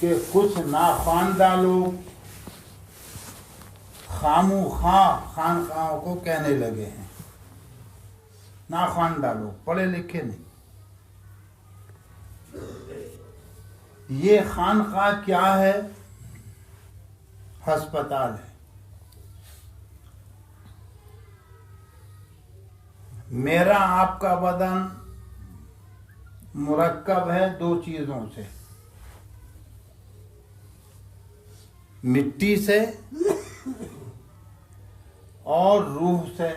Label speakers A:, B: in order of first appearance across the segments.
A: کہ کچھ ناخواندہ لوگ خانقاہوں کو کہنے لگے ہیں، ناخواندہ لوگ، پڑھے لکھے نہیں. یہ خانقاہ کیا ہے؟ ہسپتال ہے. میرا آپ کا بدن مرکب ہے دو چیزوں سے، مٹی سے اور روح سے.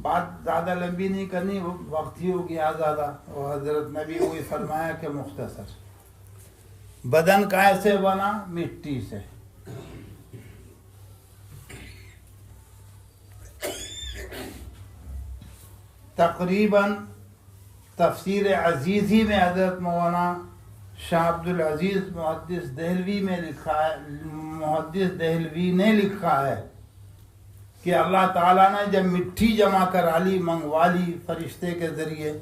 A: بات زیادہ لمبی نہیں کرنی، وقت ہی ہو گیا زیادہ، اور حضرت نبی وہی فرمایا کہ مختصر. بدن کیسے بنا؟ مٹی سے. تقریباً تفسیر عزیزی میں حضرت مولانا شاہ عبد العزیز محدث دہلوی نے لکھا ہے کہ اللہ تعالیٰ نے جب مٹی جمع کرا لی، منگوا لی فرشتے کے ذریعے،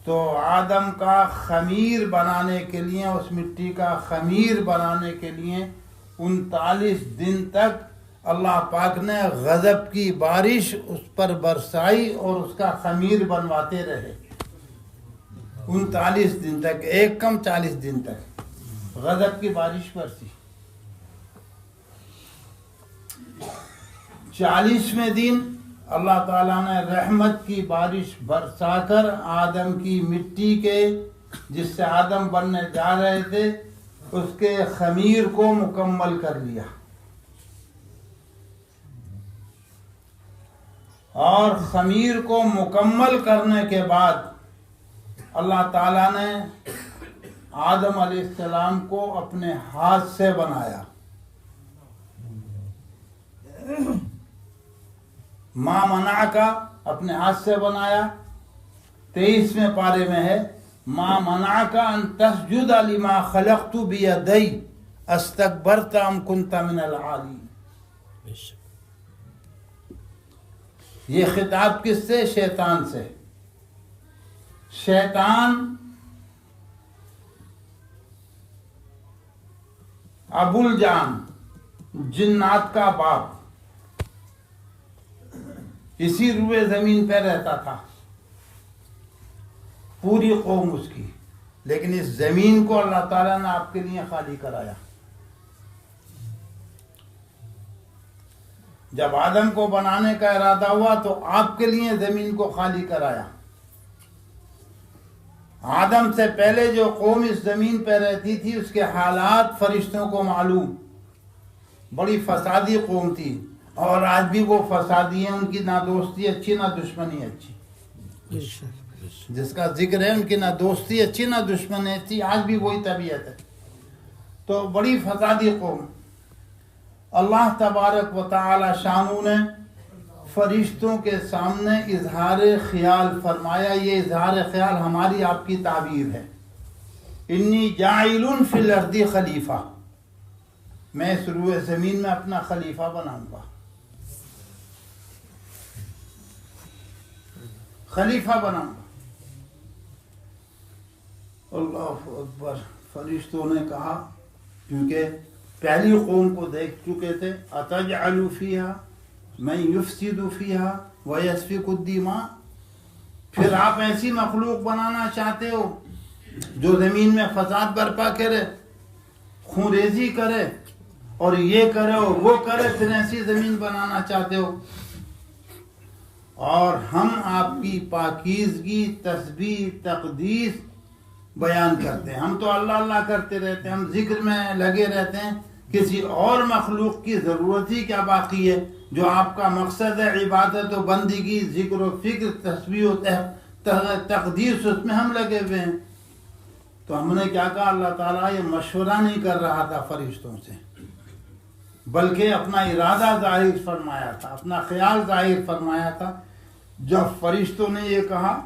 A: تو آدم کا خمیر بنانے کے لیے، اس مٹی کا خمیر بنانے کے لیے 39 دن تک اللہ پاک نے غضب کی بارش اس پر برسائی اور اس کا خمیر بنواتے رہے. 39 دن تک، ایک کم 40 دن تک غضب کی بارش برسی. 40ویں دن اللہ تعالیٰ نے رحمت کی بارش برسا کر آدم کی مٹی کے، جس سے آدم بننے جا رہے تھے، اس کے خمیر کو مکمل کر لیا. اور خمیر کو مکمل کرنے کے بعد اللہ تعالیٰ نے آدم علیہ السلام کو اپنے ہاتھ سے بنایا. ما منع کا اپنے ہاتھ سے بنایا. 23ویں پارے میں ہے، ما منع کا ان تسجد لما خلقت بیدی استکبرت ام کنت من العالین. یہ خطاب کس سے؟ شیطان سے. شیطان ابو الجان، جنات کا باپ، اسی روئے زمین پہ رہتا تھا، پوری قوم اس کی. لیکن اس زمین کو اللہ تعالیٰ نے آپ کے لیے خالی کرایا. جب آدم کو بنانے کا ارادہ ہوا تو آپ کے لیے زمین کو خالی کرایا. آدم سے پہلے جو قوم اس زمین پہ رہتی تھی، اس کے حالات فرشتوں کو معلوم. بڑی فسادی قوم تھی، اور آج بھی وہ فسادی ہیں. ان کی نہ دوستی اچھی نہ دشمنی اچھی. جس کا ذکر ہے ان کی نہ دوستی اچھی نہ دشمنی اچھی، آج بھی وہی طبیعت ہے. تو بڑی فسادی قوم. اللہ تبارک و تعالی شانو نے فرشتوں کے سامنے اظہار خیال فرمایا. یہ اظہار خیال ہماری آپ کی تعبیر ہے. انی جاعل فی الارض خلیفہ، میں اس روئے زمین میں اپنا خلیفہ بناؤں گا. خلیفہ بناؤں گا. اللہ اکبر. فرشتوں نے کہا، کیونکہ پہلی قوم کو دیکھ چکے تھے، اتجعل فیہا من یفسد فیہا ویسفک الدماء، پھر آپ ایسی مخلوق بنانا چاہتے ہو جو زمین میں فساد برپا کرے، خون ریزی کرے، اور یہ کرے اور وہ کرے، پھر ایسی زمین بنانا چاہتے ہو. اور ہم آپ کی پاکیزگی، تسبیح، تقدیس بیان کرتے ہیں. ہم تو اللہ اللہ کرتے رہتے ہیں، ہم ذکر میں لگے رہتے ہیں. کسی اور مخلوق کی ضرورت ہی کیا باقی ہے؟ جو آپ کا مقصد ہے عبادت و بندگی، ذکر و فکر، تسبیح و تقدیس، اس میں ہم لگے ہوئے ہیں. تو ہم نے کیا کہا؟ اللہ تعالیٰ یہ مشورہ نہیں کر رہا تھا فرشتوں سے، بلکہ اپنا ارادہ ظاہر فرمایا تھا، اپنا خیال ظاہر فرمایا تھا. جب فرشتوں نے یہ کہا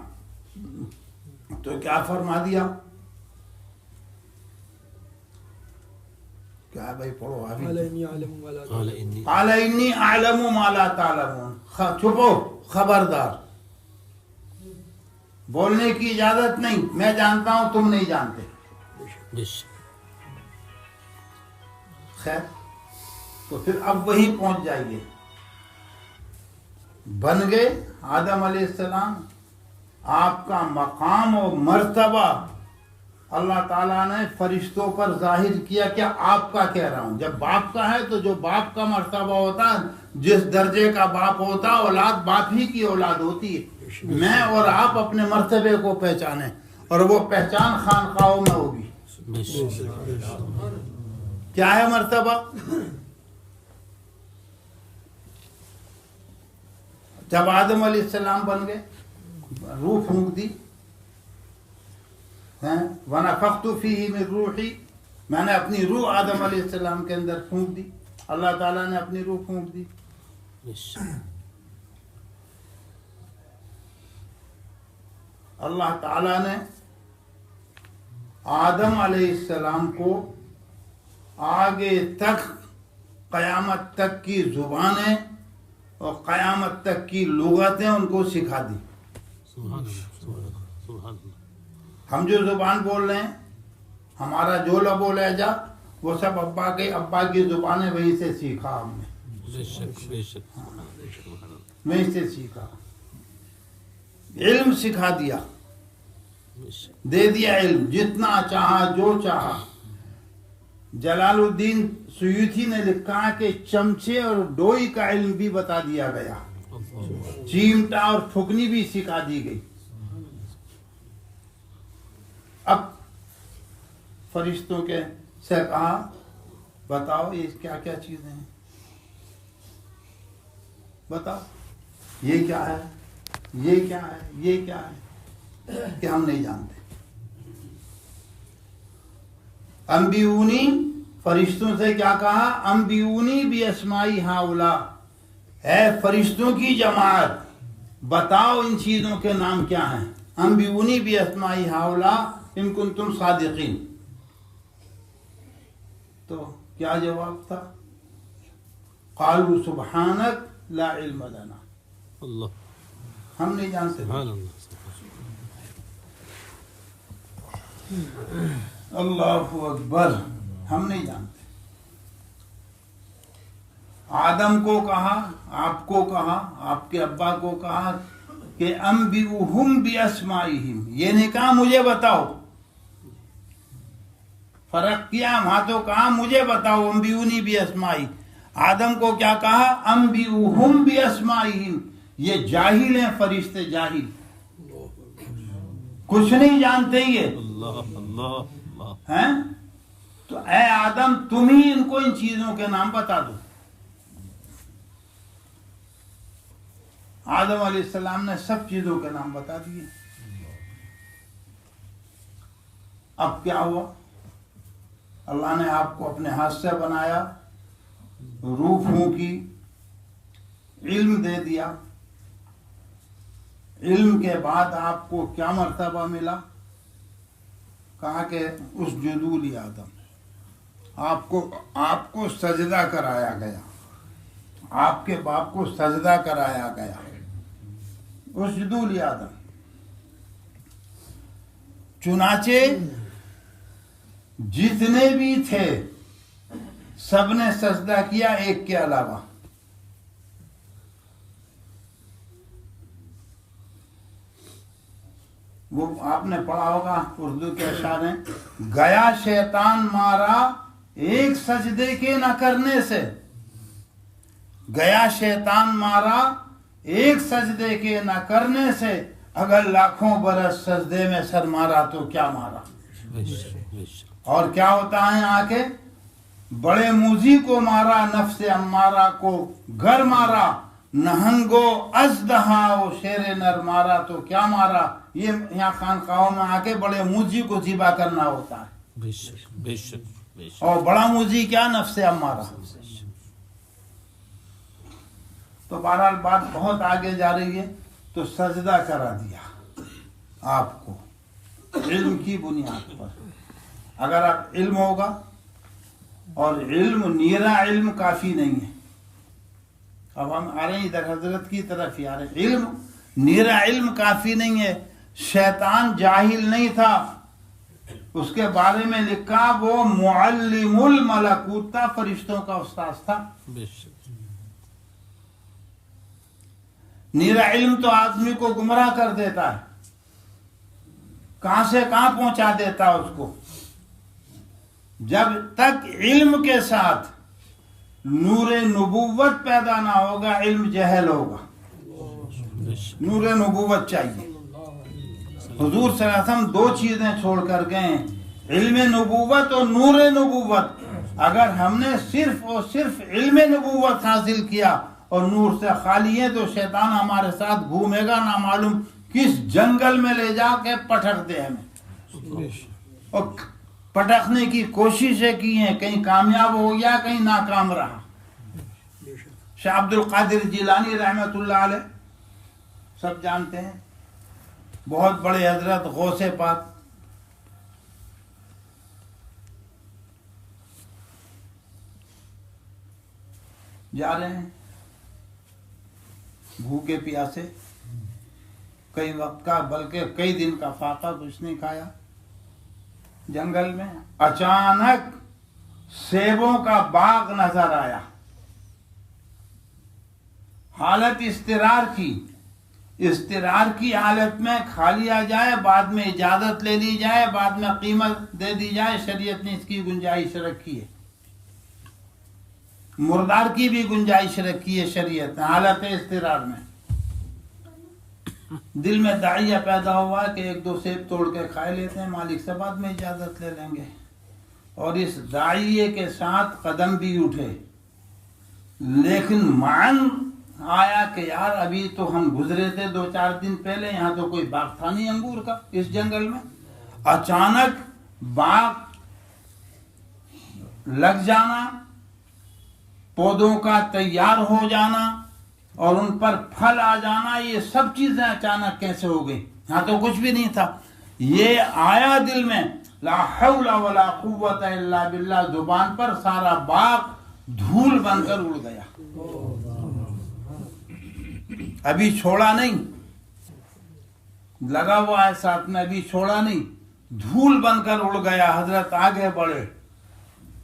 A: تو کیا فرما دیا؟ کیا بھائی پڑھو آگے. قال انی اعلم ما لا تعلمون. چھپو، خبردار. بولنے کی اجازت نہیں، میں جانتا ہوں تم نہیں جانتے. خیر تو پھر اب وہیں پہنچ جائیے. بن گئے آدم علیہ السلام. آپ کا مقام و مرتبہ اللہ تعالیٰ نے فرشتوں پر ظاہر کیا. کیا آپ کا کہہ رہا ہوں، جب باپ کا ہے تو جو باپ کا مرتبہ ہوتا ہے، جس درجے کا باپ ہوتا، اولاد باپ ہی کی اولاد ہوتی ہے. میں اور آپ اپنے مرتبے کو پہچانیں، اور وہ پہچان خانقاہوں میں ہوگی. کیا ہے مرتبہ؟ جب آدم علیہ السلام بن گئے، روح پھونک دی، وَنَفَخْتُ فِيهِ مِن رُوحِي، میں نے اپنی روح آدم علیہ السلام کے اندر پھونک دی. اللہ تعالیٰ نے اپنی روح پھونک دی. اللہ تعالیٰ نے آدم علیہ السلام کو آگے تک قیامت تک کی زبانیں اور قیامت تک کی لغتیں ان کو سکھا دی. ہم جو زبان بول رہے ہیں، ہمارا جو لب و لہجہ، وہ سب ابا کی زبانیں وہیں سے سیکھا ہم نے. وہیں سے سیکھا. علم سکھا دیا، دے دیا علم، جتنا چاہا جو چاہا. جلال الدین سیوطی نے لکھا کہ چمچے اور ڈوئی کا علم بھی بتا دیا گیا، چیمٹا اور پھکنی بھی سکھا دی گئی. اب فرشتوں کے سے کہا بتاؤ یہ کیا کیا چیزیں ہیں، بتاؤ یہ کیا ہے، یہ کیا ہے، یہ کیا ہے، کہ ہم نہیں جانتے. انبیونی، فرشتوں سے کیا کہا؟ انبیونی باسمائی ہاؤلا، اے فرشتوں کی جماعت بتاؤ ان چیزوں کے نام کیا ہیں. انبیونی باسمائی ہاؤلا ان کنتم صادقین. تو کیا جواب تھا؟ قالوا سبحانک لا علم لنا، اللہ ہم نہیں جانتے. اللہ اکبر، ہم نہیں جانتے. آدم کو کہا، آپ کو کہا، آپ کے ابا کو کہا کہ انبئوہم باسمائہم، یہ نہیں کہا مجھے بتاؤ. فرق کیا، وہاں تو کہا مجھے بتاؤ انبئونی باسمائی. آدم کو کیا کہا؟ انبئوہم باسمائہم. یہ جاہل ہیں فرشتے، جاہل، کچھ نہیں جانتے یہ. ہیں تو اے آدم تم ہی ان کو ان چیزوں کے نام بتا دو. آدم علیہ السلام نے سب چیزوں کے نام بتا دیے. اب کیا ہوا؟ اللہ نے آپ کو اپنے ہاتھ سے بنایا، روح پھونکی، علم دے دیا. علم کے بعد آپ کو کیا مرتبہ ملا؟ کہا کہ اسجدوا لآدم، آپ کو سجدہ کرایا گیا، آپ کے باپ کو سجدہ کرایا گیا. اسجدوا لآدم. چنانچہ جتنے بھی تھے سب نے سجدہ کیا ایک کے علاوہ. وہ آپ نے پڑھا ہوگا اردو کے اشعار ہیں، گیا شیطان مارا ایک سجدے کے نہ کرنے سے. گیا شیطان مارا ایک سجدے کے نہ کرنے سے، اگر لاکھوں برس سجدے میں سر مارا تو کیا مارا. اور کیا ہوتا ہے آکے؟ بڑے موذی کو مارا، نفس امارہ کو گھر مارا، نہنگو ازدہا و شیر نر مارا تو کیا مارا. یہ یہاں خانقاہوں میں آ کے بڑے موذی کو ذبح کرنا ہوتا ہے. اور بڑا موذی کیا؟ نفس امارہ. تو بہرحال بات بہت آگے جا رہی ہے. تو سجدہ کرا دیا آپ کو علم کی بنیاد پر. اگر آپ علم ہوگا، اور علم نیرا علم کافی نہیں ہے. اب ہم آ رہے ہیں ادھر حضرت کی طرف ہی آ رہے ہیں. علم نیرا علم کافی نہیں ہے. شیطان جاہل نہیں تھا، اس کے بارے میں لکھا وہ معلم الملکوت تھا، فرشتوں کا استاذ تھا۔ نیرا علم تو آدمی کو گمراہ کر دیتا ہے، کہاں سے کہاں پہنچا دیتا ہے اس کو۔ جب تک علم کے ساتھ نور نبوت پیدا نہ ہوگا، علم جہل ہوگا۔ نور نبوت چاہیے۔ حضور صلی اللہ علیہ وسلم دو چیزیں چھوڑ کر گئے، علم نبوت اور نور نبوت۔ اگر ہم نے صرف اور صرف علم نبوت حاصل کیا اور نور سے خالی ہے تو شیطان ہمارے ساتھ گھومے گا، نہ معلوم کس جنگل میں لے جا کے پٹک دے ہمیں۔ اور پٹکنے کی کوششیں کی ہیں، کہیں کامیاب ہو گیا، کہیں ناکام رہا۔ شاہ عبد القادر جیلانی رحمۃ اللہ علیہ سب جانتے ہیں، بہت بڑے حضرت غوث پاک۔ جا رہے ہیں بھوکے پیاسے، کئی وقت کا بلکہ کئی دن کا فاقہ، کچھ نہیں کھایا، جنگل میں اچانک سیبوں کا باغ نظر آیا۔ حالت اضطرار کی حالت میں کھا لیا جائے، بعد میں اجازت لے لی جائے، بعد میں قیمت دے دی جائے، شریعت نے اس کی گنجائش رکھی ہے۔ مردار کی بھی گنجائش رکھی ہے شریعت نے حالت اضطرار میں۔ دل میں داعیہ پیدا ہوا کہ ایک دو سیب توڑ کے کھائے لیتے ہیں، مالک سے بعد میں اجازت لے لیں گے، اور اس داعیے کے ساتھ قدم بھی اٹھے۔ لیکن معن آیا کہ یار ابھی تو ہم گزرے تھے 2-4 دن پہلے، یہاں تو کوئی باغ تھا نہیں انگور کا اس جنگل میں۔ اچانک باغ لگ جانا، پودوں کا تیار ہو جانا اور ان پر پھل آ جانا، یہ سب چیزیں اچانک کیسے ہو گئی؟ یہاں تو کچھ بھی نہیں تھا۔ یہ آیا دل میں، لا حول ولا قوت الا باللہ، زبان پر، سارا باغ دھول بن کر اڑ گیا۔ ابھی چھوڑا نہیں، لگا ہوا ہے ساتھ میں، ابھی چھوڑا نہیں، دھول بن کر اڑ گیا۔ حضرت آگے بڑھے،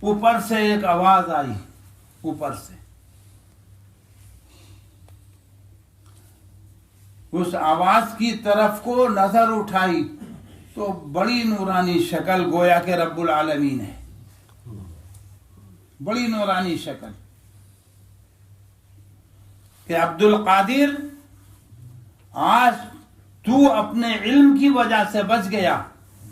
A: اوپر سے ایک آواز آئی، اوپر سے اس آواز کی طرف کو نظر اٹھائی تو بڑی نورانی شکل، گویا کہ رب العالمین ہے، بڑی نورانی شکل کہ عبد القادر آج تو اپنے علم کی وجہ سے بچ گیا،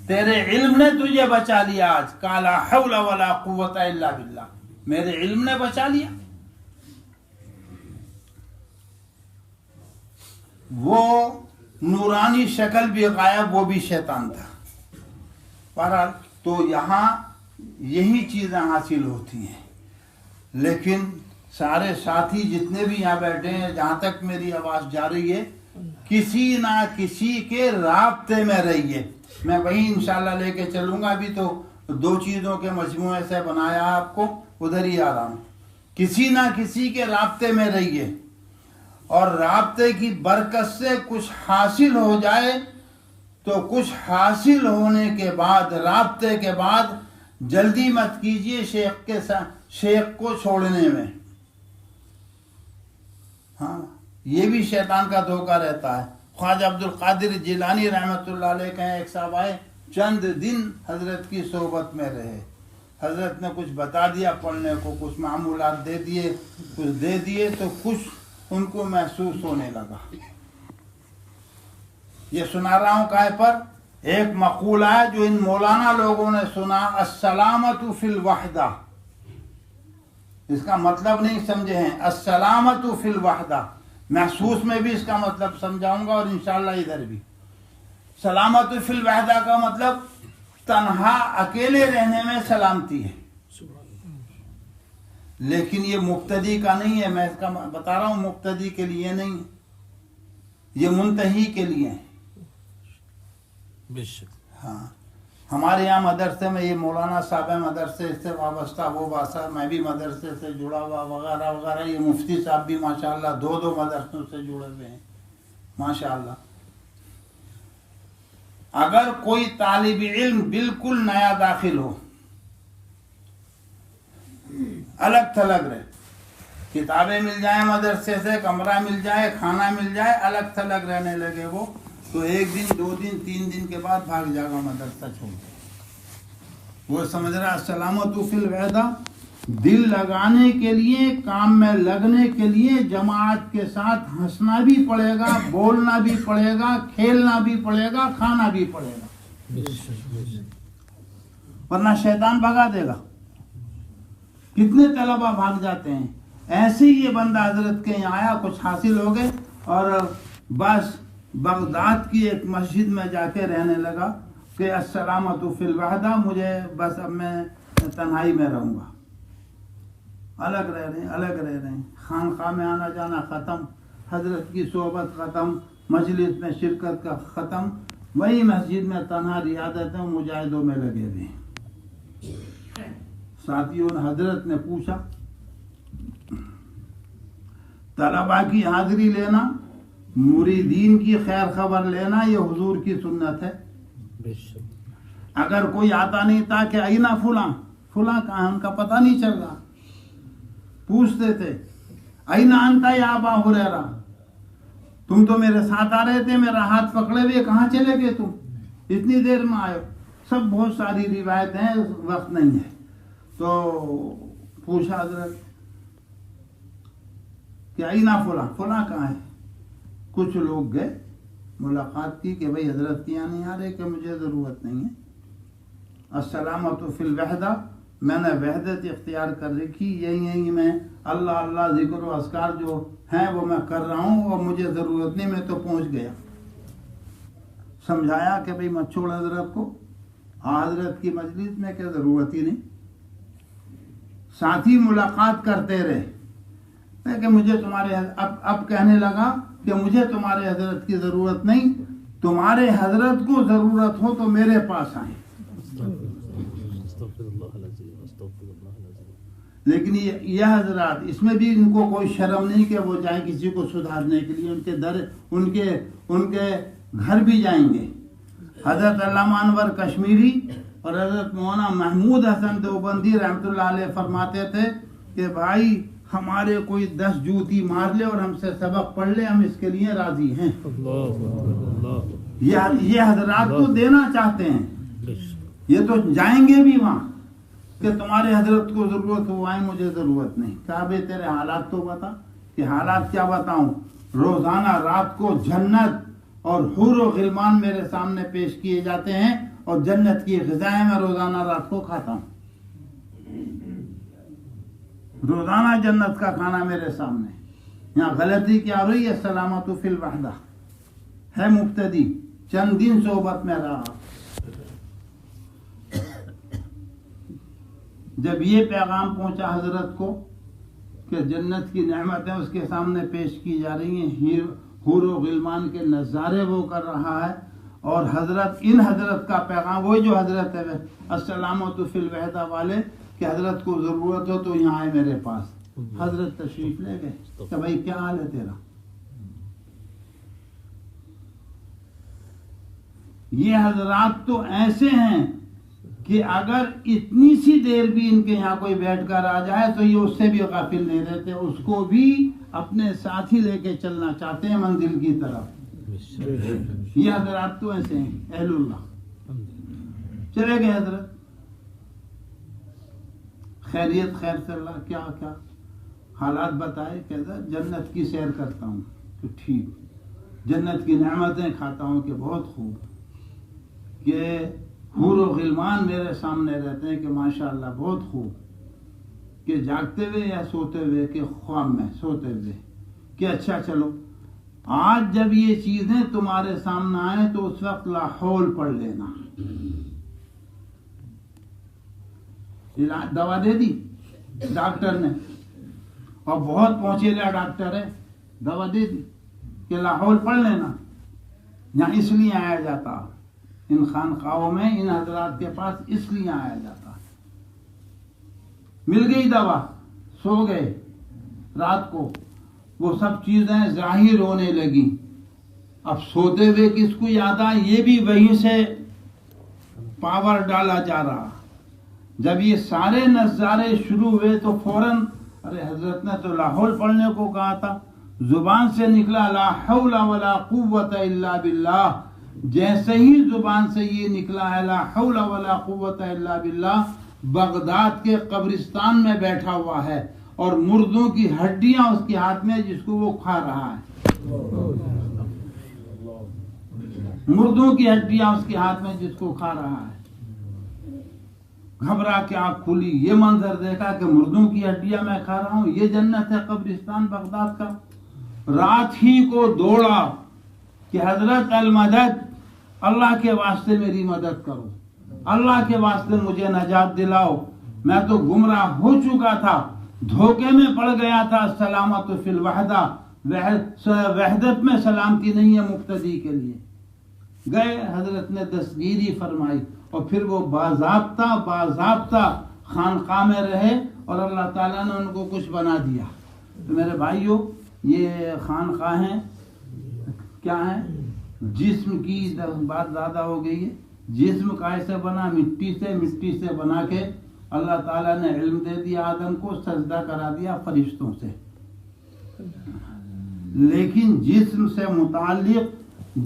A: تیرے علم نے تجھے بچا لیا آج۔ قال لا حول ولا قوت الا باللہ، میرے علم نے بچا لیا۔ وہ نورانی شکل بھی غائب، وہ بھی شیطان تھا۔ بہرحال تو یہاں یہی چیزیں حاصل ہوتی ہیں، لیکن سارے ساتھی جتنے بھی یہاں بیٹھے ہیں، جہاں تک میری آواز جا رہی ہے، کسی نہ کسی کے رابطے میں رہیے۔ میں وہیں انشاءاللہ لے کے چلوں گا، ابھی تو 2 چیزوں کے مجموعے سے بنایا آپ کو، ادھر ہی آ رہا ہوں۔ کسی نہ کسی کے رابطے میں رہیے، اور رابطے کی برکت سے کچھ حاصل ہو جائے تو کچھ حاصل ہونے کے بعد، رابطے کے بعد جلدی مت کیجئے شیخ کو چھوڑنے میں۔ ہاں، یہ بھی شیطان کا دھوکہ رہتا ہے۔ خواجہ عبد القادر جیلانی رحمۃ اللہ علیہ کہیں ایک صاحب آئے، چند دن حضرت کی صحبت میں رہے، حضرت نے کچھ بتا دیا پڑھنے کو، کچھ معمولات دے دیے تو کچھ ان کو محسوس ہونے لگا۔ یہ سنا رہا ہوں کائے پر، ایک مقولہ ہے جو ان مولانا لوگوں نے سنا، السلامت فی الوحدہ، اس کا مطلب نہیں سمجھے ہیں، السلامت فی الوحدہ، محسوس میں بھی اس کا مطلب سمجھاؤں گا، اور انشاءاللہ ادھر بھی۔ سلامت فی الوحدہ کا مطلب تنہا اکیلے رہنے میں سلامتی ہے، لیکن یہ مبتدی کا نہیں ہے، میں اس کا بتا رہا ہوں، مبتدی کے لیے نہیں، یہ منتہی کے لیے ہے۔ ہاں، ہمارے یہاں مدرسے میں یہ مولانا صاحب مدرسے سے وابستہ، وہ باسا میں بھی مدرسے سے جڑا ہوا وغیرہ وغیرہ، یہ مفتی صاحب بھی ماشاءاللہ 2 مدرسوں سے جڑے ہوئے ہیں ماشاءاللہ۔ اگر کوئی طالب علم بالکل نیا داخل ہو، الگ تھلگ رہے، کتابیں مل جائیں مدرسے سے، کمرہ مل جائے، کھانا مل جائے، الگ تھلگ رہنے لگے وہ، تو 1 دن 2 دن 3 دن کے بعد بھاگ جائے گا مدرسہ چھوڑ کے۔ وہ سمجھ رہا السلامت فی الوحدہ، دل لگانے کے لیے، کام میں لگنے کے لیے جماعت کے ساتھ ہنسنا بھی پڑے گا، بولنا بھی پڑے گا، کھیلنا بھی پڑے گا، کھانا بھی پڑے گا، ورنہ شیطان بھگا دے گا۔ کتنے طلبہ بھاگ جاتے ہیں ایسے ہی۔ یہ بندہ حضرت کے یہاں آیا، کچھ حاصل ہو گئے اور بس بغداد کی ایک مسجد میں جا کے رہنے لگا کہ السلامت فی الوحدہ، مجھے بس اب میں تنہائی میں رہوں گا۔ الگ رہ رہے ہیں، خانقاہ میں آنا جانا ختم، حضرت کی صحبت ختم، مجلس میں شرکت کا ختم، وہی مسجد میں تنہا ریاضتوں مجاہدوں میں لگے ہوئے ہیں۔ ساتھیوں، حضرت نے پوچھا، طلباء کی حاضری لینا، مریدین کی خیر خبر لینا، یہ حضور کی سنت ہے۔ اگر کوئی آتا نہیں تھا کہ اینا فلاں کہاں، ان کا پتہ نہیں چل رہا، پوچھتے تھے اینا انتا یا ابا ہریرہ، تم تو میرے ساتھ آ رہے تھے، میرا ہاتھ پکڑے ہوئے، کہاں چلے گئے تم، اتنی دیر میں آئے؟ سب بہت ساری روایتیں ہیں، وقت نہیں ہے۔ تو پوچھا حضرت کہ اینا فلاں کہاں ہے؟ کچھ لوگ گئے، ملاقات کی کہ بھئی حضرت کی یہاں نہیں آ رہے، کہ مجھے ضرورت نہیں ہے۔ السلامت فی الوحدہ، میں نے وحدت اختیار کر رکھی، یہی میں اللہ ذکر و اذکار جو ہیں وہ میں کر رہا ہوں، اور مجھے ضرورت نہیں، میں تو پہنچ گیا۔ سمجھایا کہ بھئی مت چھوڑ حضرت کو، حضرت کی مجلس میں کہ ضرورت ہی نہیں۔ ساتھی ملاقات کرتے رہے کہ مجھے تمہارے اب کہنے لگا کہ مجھے تمہارے حضرت کی ضرورت نہیں، تمہارے حضرت کو ضرورت ہو تو میرے پاس آئیں۔ لیکن یہ حضرات، اس میں بھی ان کو کوئی شرم نہیں کہ وہ جائیں کسی کو سدھارنے کے لیے، ان کے گھر بھی جائیں گے۔ حضرت علامہ انور کشمیری اور حضرت مولانا محمود حسن دیوبندی رحمۃ اللہ علیہ فرماتے تھے کہ بھائی ہمارے کوئی 10 جوتی مار لے اور ہم سے سبق پڑھ لے، ہم اس کے لیے راضی ہیں۔ یہ حضرات تو دینا چاہتے ہیں، یہ تو جائیں گے بھی وہاں کہ تمہارے حضرت کو ضرورت ہو، آئیں، مجھے ضرورت نہیں۔ کہا بھئی تیرے حالات تو بتا، کہ حالات کیا بتاؤں؟ روزانہ رات کو جنت اور حور و غلمان میرے سامنے پیش کیے جاتے ہیں، اور جنت کی غذائیں میں روزانہ رات کو کھاتا ہوں، روزانہ جنت کا کھانا میرے سامنے۔ یہاں غلطی کیا ہوئی ہے؟ السلامت فی الوحدہ ہے مبتدی، چند دن صحبت میں رہا، جب یہ پیغام پہنچا حضرت کو کہ جنت کی نعمتیں اس کے سامنے پیش کی جا رہی ہیں، حور و غلمان کے نظارے وہ کر رہا ہے، اور حضرت کا پیغام، وہی جو حضرت ہے السلامت فی الوحدہ والے، کہ حضرت کو ضرورت ہو تو یہاں آئے میرے پاس۔ حضرت تشریف لے گئے کہ بھائی کیا حال ہے تیرا؟ یہ حضرات تو ایسے ہیں کہ اگر اتنی سی دیر بھی ان کے یہاں کوئی بیٹھ کر آ جائے تو یہ اس سے بھی غافل نہیں رہتے، اس کو بھی اپنے ساتھ ہی لے کے چلنا چاہتے ہیں منزل کی طرف۔ یہ حضرات تو ایسے ہیں، اہل اللہ۔ چلے گئے حضرت، خیریت، خیر سے اللہ، کیا حالات بتائے، کہتا جنت کی سیر کرتا ہوں، کہ ٹھیک، جنت کی نعمتیں کھاتا ہوں، کہ بہت خوب، کہ حور و غلمان میرے سامنے رہتے ہیں، کہ ماشاءاللہ بہت خوب، کہ جاگتے ہوئے یا سوتے ہوئے، کہ خواب میں سوتے ہوئے، کہ اچھا چلو آج جب یہ چیزیں تمہارے سامنے آئیں تو اس وقت لا حول پڑھ لینا۔ دوا دے دی ڈاکٹر نے، اور بہت پہنچیلا ڈاکٹر ہے، دوا دے دی کہ لا حول پڑھ لینا۔ یہاں اس لیے آیا جاتا، ان خانقاہوں میں، ان حضرات کے پاس اس لیے آیا جاتا۔ مل گئی دوا، سو گئے، رات کو وہ سب چیزیں ظاہر ہونے لگی، اب سوتے ہوئے کس کو یاد آئے، یہ بھی وہیں سے پاور ڈالا جا رہا. جب یہ سارے نظارے شروع ہوئے تو فوراً ارے حضرت نے تو لاہور پڑھنے کو کہا تھا، زبان سے نکلا لا حول ولا قوت الا باللہ. جیسے ہی زبان سے یہ نکلا ہے لا حول ولا قوت الا باللہ، بغداد کے قبرستان میں بیٹھا ہوا ہے اور مردوں کی ہڈیاں اس کے ہاتھ میں جس کو وہ کھا رہا ہے. مردوں کی ہڈیاں اس کے ہاتھ میں جس کو کھا رہا ہے. گھبرا کے آنکھ کھلی، یہ منظر دیکھا کہ مردوں کی ہڈیاں میں کھا رہا ہوں. یہ جنت ہے قبرستان بغداد کا. رات ہی کو دوڑا کہ حضرت المدد، اللہ کے واسطے میری مدد کرو، اللہ کے واسطے مجھے نجات دلاؤ. میں تو گمراہ ہو چکا تھا، دھوکے میں پڑ گیا تھا. سلامت فی الوحدہ، وحدت میں سلامتی نہیں ہے مقتدی کے لیے. گئے، حضرت نے دستگیری فرمائی اور پھر وہ باضابطہ خانقاہ میں رہے اور اللہ تعالیٰ نے ان کو کچھ بنا دیا. تو میرے بھائیوں، یہ خانقاہیں کیا ہیں؟ جسم کی بات زیادہ ہو گئی ہے. جسم کیسے بنا؟ مٹی سے بنا کے اللہ تعالیٰ نے علم دے دیا آدم کو، سجدہ کرا دیا فرشتوں سے. لیکن جسم سے متعلق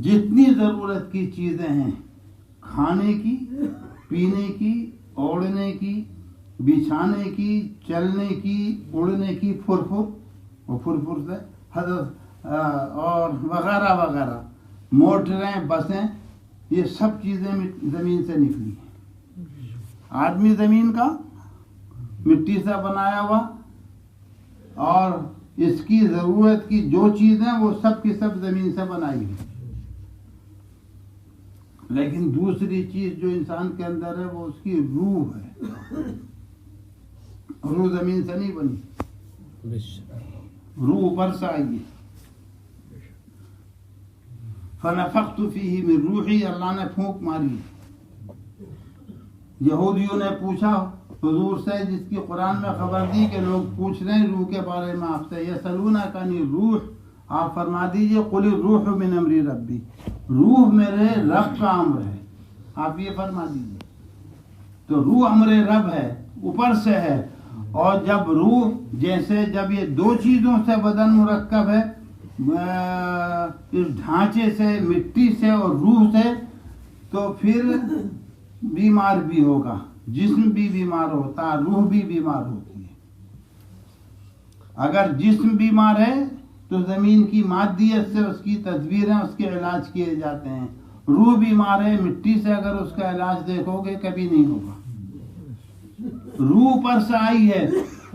A: جتنی ضرورت کی چیزیں ہیں، کھانے کی، پینے کی، اوڑھنے کی، بچھانے کی، چلنے کی، اڑنے کی، پھر سے حضرت اور وغیرہ وغیرہ، موٹریں، بسیں، یہ سب چیزیں زمین سے نکلی ہیں. آدمی زمین کا، مٹی سے بنایا ہوا، اور اس کی ضرورت کی جو چیزیں وہ سب کی سب زمین سے بنائی گئی. لیکن دوسری چیز جو انسان کے اندر ہے وہ اس کی روح ہے. روح زمین سے نہیں بنی، روح اوپر سے آئی ہے. فنفخت فیہ من روحی، اللہ نے پھونک ماری. یہودیوں نے پوچھا حضور سے، جس کی قرآن میں خبر دی کہ لوگ پوچھ رہے ہیں روح کے بارے میں آپ سے، یسألونک عن الروح، آپ فرما دیجئے قل الروح من امر ربی، روح میرے رب کا امر ہے. آپ یہ فرما دیجئے. تو روح امر رب ہے، اوپر سے ہے. اور جب روح، جیسے جب یہ دو چیزوں سے بدن مرکب ہے، اس ڈھانچے سے، مٹی سے اور روح سے، تو پھر بیمار بھی ہوگا. جسم بھی بیمار ہوتا ہے، روح بھی بیمار ہوتی ہے. اگر جسم بیمار ہے تو زمین کی مادیت سے اس کی تدبیریں، اس کے علاج کیے جاتے ہیں. روح بیمار ہے، مٹی سے اگر اس کا علاج دیکھو گے کبھی نہیں ہوگا. روح پر سے آئی ہے،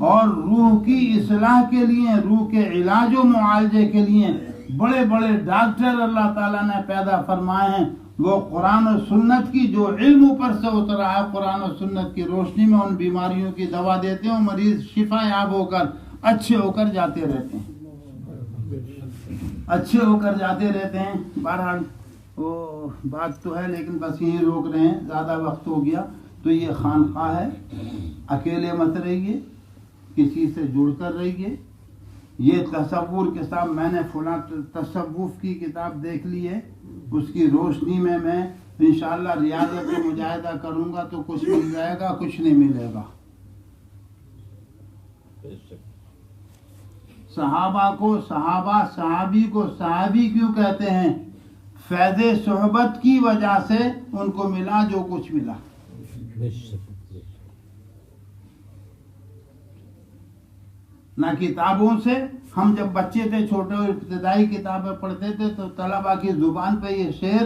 A: اور روح کی اصلاح کے لیے، روح کے علاج و معالجے کے لیے بڑے بڑے ڈاکٹر اللہ تعالیٰ نے پیدا فرمائے ہیں. وہ قرآن و سنت کی جو علم اوپر سے اترا ہے، قرآن و سنت کی روشنی میں ان بیماریوں کی دوا دیتے ہیں، مریض شفا یاب ہو کر اچھے ہو کر جاتے رہتے ہیں، اچھے ہو کر جاتے رہتے ہیں. بہرحال وہ بات تو ہے، لیکن بس یہیں روک رہے ہیں، زیادہ وقت ہو گیا. تو یہ خانقاہ ہے، اکیلے مت رہیے، کسی سے جڑ کر رہیے. یہ تصور کے ساتھ میں نے فلاں تصوف کی کتاب دیکھ لی ہے، اس کی روشنی میں انشاءاللہ ریاضت و مجاہدہ کروں گا تو کچھ مل جائے گا، کچھ نہیں ملے گا. صحابہ کو صحابہ، صحابی کو صحابی کیوں کہتے ہیں؟ فیض صحبت کی وجہ سے ان کو ملا جو کچھ ملا. نہ کتابوں سے. ہم جب بچے تھے چھوٹے اور ابتدائی کتابیں پڑھتے تھے تو طلباء کی زبان پہ یہ شعر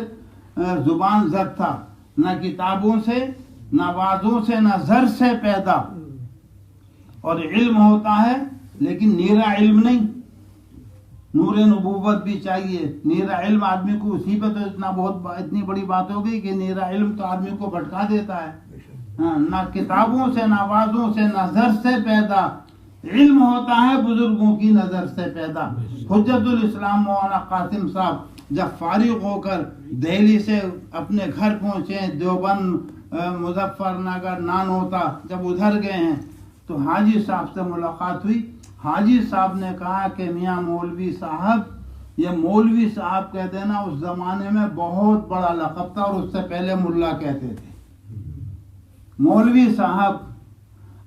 A: زبان زد تھا، نہ کتابوں سے، نہ وعظوں سے، نہ زر سے پیدا. اور علم ہوتا ہے لیکن نیرا علم نہیں. نور نبوت بھی چاہیے. نیرا علم آدمی کو اسی پہ تو اتنی بڑی بات ہو گئی کہ نیرا علم تو آدمی کو بھٹکا دیتا ہے. نہ کتابوں سے، نہ وعظوں سے، نہ زر سے پیدا. علم ہوتا ہے بزرگوں کی نظر سے پیدا. حجت الاسلام مولانا قاسم صاحب جب فارغ ہو کر دہلی سے اپنے گھر پہنچے، دیوبند، مظفر نگر، نانوتا، جب ادھر گئے ہیں تو حاجی صاحب سے ملاقات ہوئی. حاجی صاحب نے کہا کہ میاں مولوی صاحب یہ مولوی صاحب کہتے ہیں نا، اس زمانے میں بہت بڑا لقب تھا، اور اس سے پہلے ملا کہتے تھے. مولوی صاحب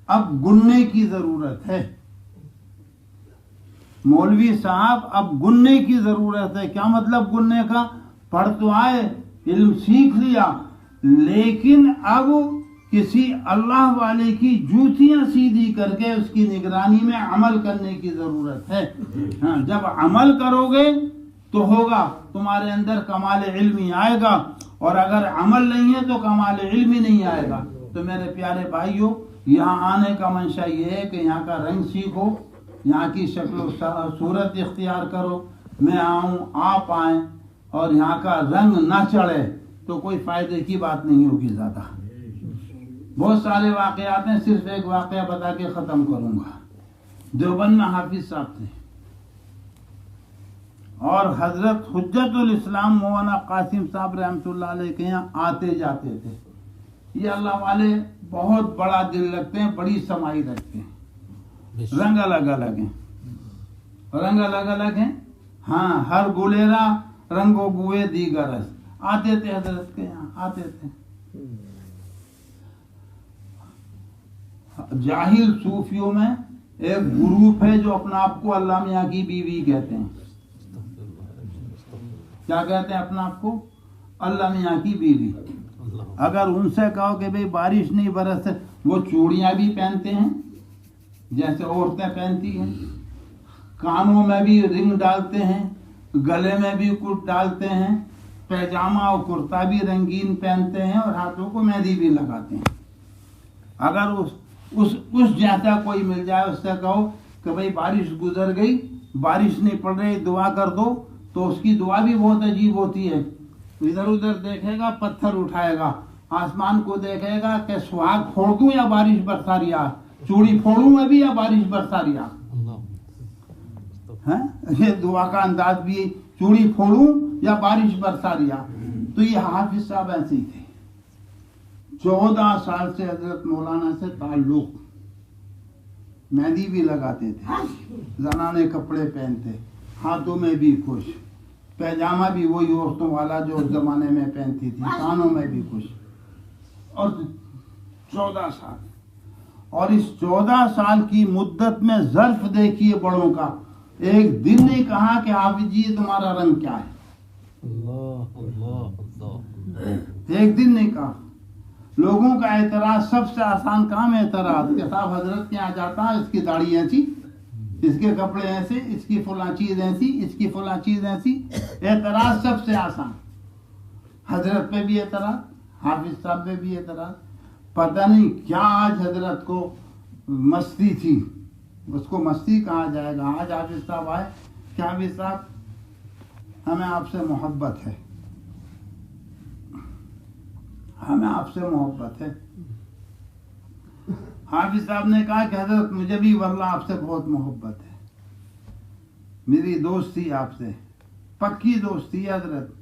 A: اب گننے کی ضرورت ہے. مولوی صاحب اب گننے کی ضرورت ہے. کیا مطلب گننے کا؟ پڑھ تو آئے، علم سیکھ لیا، لیکن اب کسی اللہ والے کی جوتیاں سیدھی کر کے اس کی نگرانی میں عمل کرنے کی ضرورت ہے. ہاں، جب عمل کرو گے تو ہوگا، تمہارے اندر کمال علمی آئے گا، اور اگر عمل نہیں ہے تو کمال علمی نہیں آئے گا. تو میرے پیارے بھائیوں، یہاں آنے کا منشا یہ ہے کہ یہاں کا رنگ سیکھو، یہاں کی شکل و صورت اختیار کرو. میں آؤں، آپ آئیں، اور یہاں کا رنگ نہ چڑھے تو کوئی فائدے کی بات نہیں ہوگی. زیادہ بہت سارے واقعات ہیں، صرف ایک واقعہ بتا کے ختم کروں گا. دیوبند میں حافظ صاحب تھے، اور حضرت حجت الاسلام مولانا قاسم صاحب رحمۃ اللہ علیہ کے یہاں آتے جاتے تھے. یہ اللہ والے بہت بڑا دل رکھتے ہیں، بڑی سمائی رکھتے ہیں. رنگ الگ الگ ہیں، رنگ الگ الگ ہیں. ہاں، ہر گلیرا رنگو بوئے دیگر رس. آتے تھے حضرت کے یہاں، آتے تھے. جاہل صوفیوں میں ایک گروپ ہے جو اپنا آپ کو اللہ میاں کی بیوی کہتے ہیں. کیا کہتے ہیں اپنا آپ کو؟ اللہ میاں کی بیوی. اگر ان سے کہو کہ بھئی بارش نہیں برس، وہ چوڑیاں بھی پہنتے ہیں جیسے عورتیں پہنتی ہیں، کانوں میں بھی رنگ ڈالتے ہیں، گلے میں بھی کچھ ڈالتے ہیں، پیجامہ اور کرتا بھی رنگین پہنتے ہیں، اور ہاتھوں کو مہندی بھی لگاتے ہیں. اگر اس جیسا کوئی مل جائے، اس سے کہو کہ بھئی بارش گزر گئی، بارش نہیں پڑ رہی، دعا کر دو، تو اس کی دعا بھی بہت عجیب ہوتی ہے. ادھر ادھر دیکھے گا، پتھر اٹھائے گا، آسمان کو دیکھے گا کہ سہاگ پھوڑ دوں یا بارش برسا رہا، چوڑی پھوڑوں میں بھی یا بارش برسا رہا. یہ دعا کا انداز بھی، چوڑی پھوڑوں یا بارش برسا رہا. تو یہ حافظ صاحب ایسے ہی تھے. 14 سال سے حضرت مولانا سے تعلق. مہندی بھی لگاتے تھے، زنانے کپڑے پہنتے، ہاتھوں میں بھی خوش، پیجامہ بھی وہی عورتوں والا جو اس زمانے میں پہنتی تھی، کانوں میں بھی خوش. اور 14 سال، اور اس 14 سال کی مدت میں ظرف دیکھیے بڑوں کا. ایک دن نہیں کہا کہ حافظ جی تمہارا رنگ کیا ہے. ایک دن نہیں کہا. لوگوں کا اعتراض، سب سے آسان کام اعتراض، کہ صاحب حضرت کے یہاں جاتا ہے، اس کی داڑھی ایسی، اس کے کپڑے ایسے، اس کی فلاں چیز ایسی، اس کی فلاں چیز ایسی. اعتراض سب سے آسان. حضرت پہ بھی اعتراض، حافظ صاحب پہ بھی اعتراض. پتہ نہیں کیا آج حضرت کو مستی تھی، اس کو مستی کہا جائے گا. آج حافظ صاحب آئے کہ حافظ صاحب ہمیں آپ سے محبت ہے، ہمیں آپ سے محبت ہے. حافظ صاحب نے کہا کہ حضرت مجھے بھی واللہ آپ سے بہت محبت ہے، میری دوستی آپ سے پکی دوستی ہے حضرت.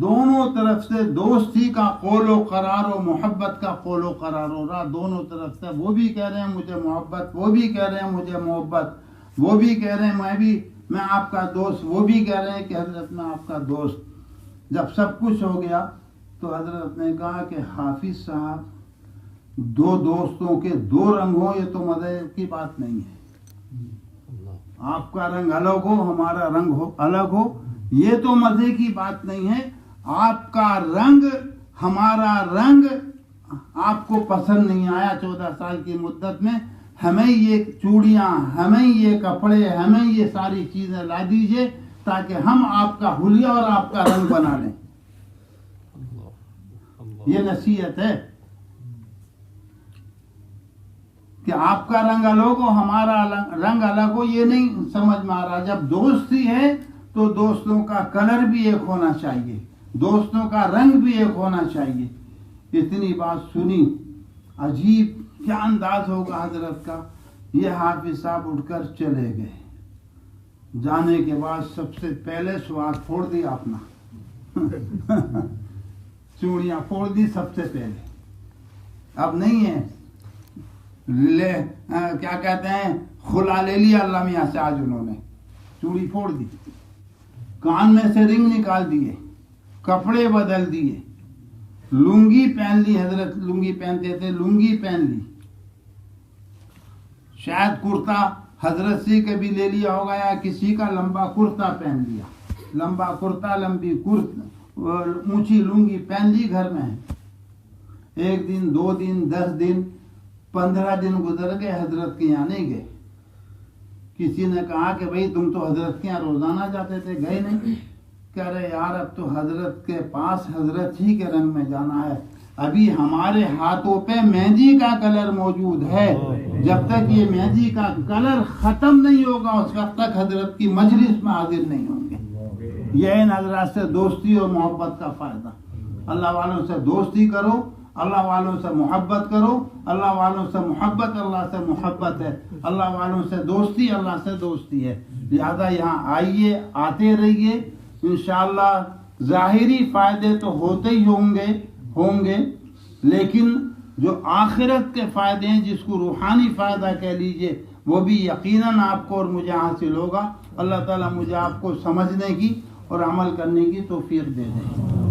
A: دونوں طرف سے دوستی کا قول و قرار و محبت کا قول و قرار ہو رہا. دونوں طرف سے وہ بھی کہہ رہے ہیں مجھے محبت، وہ بھی کہہ رہے ہیں مجھے محبت، وہ بھی کہہ رہے ہیں میں آپ کا دوست، وہ بھی کہہ رہے ہیں کہ حضرت میں آپ کا دوست. جب سب کچھ ہو گیا تو حضرت نے کہا کہ حافظ صاحب، دو دوستوں کے دو رنگ ہو، یہ تو مزے کی بات نہیں ہے. آپ کا رنگ الگ ہو، ہمارا رنگ ہو الگ ہو، یہ تو مزے کی بات نہیں ہے. آپ کا رنگ، ہمارا رنگ آپ کو پسند نہیں آیا 14 سال کی مدت میں. ہمیں یہ چوڑیاں، ہمیں یہ کپڑے، ہمیں یہ ساری چیزیں لا دیجئے تاکہ ہم آپ کا حلیہ اور آپ کا رنگ بنا لیں. یہ نصیحت ہے کہ آپ کا رنگ الگ ہو، ہمارا رنگ الگ ہو. یہ نہیں سمجھ میں آ رہا. جب دوستی ہے تو دوستوں کا کلر بھی ایک ہونا چاہیے، دوستوں کا رنگ بھی ایک ہونا چاہیے. اتنی بات سنی، عجیب کیا انداز ہوگا حضرت کا. یہ حافظ صاحب اٹھ کر چلے گئے. جانے کے بعد سب سے پہلے سواگ پھوڑ دیا اپنا، چوڑیاں پھوڑ دی سب سے پہلے. اب نہیں ہے کیا کہتے ہیں، خلا لے لیا اللہ میاں سے. آج انہوں نے چوڑی پھوڑ دی. کان میں سے رنگ نکال دیے، کپڑے بدل دیے، لنگی پہن لی، حضرت لنگی پہنتے تھے، لنگی پہن لی، شاید کرتا حضرت سے کبھی لے لیا ہوگا یا کسی کا لمبا کرتا پہن لیا، لمبا کرتا، لمبی اونچی لنگی پہن لی گھر میں. ایک دن، 2 دن، 10 دن، 15 دن گزر گئے، حضرت کے یہاں نہیں گئے. کسی نے کہا کہ بھئی تم تو حضرت کے یہاں روزانہ جاتے تھے، گئے نہیں؟ کہہ رہے یار اب تو حضرت کے پاس حضرت ہی کے رنگ میں جانا ہے، ابھی ہمارے ہاتھوں پہ مہندی کا کلر موجود ہے، جب تک یہ مہندی کا کلر ختم نہیں ہوگا اس وقت تک حضرت کی مجلس میں حاضر نہیں ہوں گے. یہ ان حضرات سے دوستی اور محبت کا فائدہ. اللہ والوں سے دوستی کرو، اللہ والوں سے محبت کرو، اللہ والوں سے محبت اللہ سے محبت ہے، اللہ والوں سے دوستی اللہ سے دوستی ہے. لہذا یہاں آئیے، آتے رہیے، انشاءاللہ ظاہری فائدے تو ہوتے ہی ہوں گے، لیکن جو آخرت کے فائدے ہیں، جس کو روحانی فائدہ کہہ لیجئے، وہ بھی یقیناً آپ کو اور مجھے حاصل ہوگا. اللہ تعالیٰ مجھے آپ کو سمجھنے کی اور عمل کرنے کی توفیق دے دیں.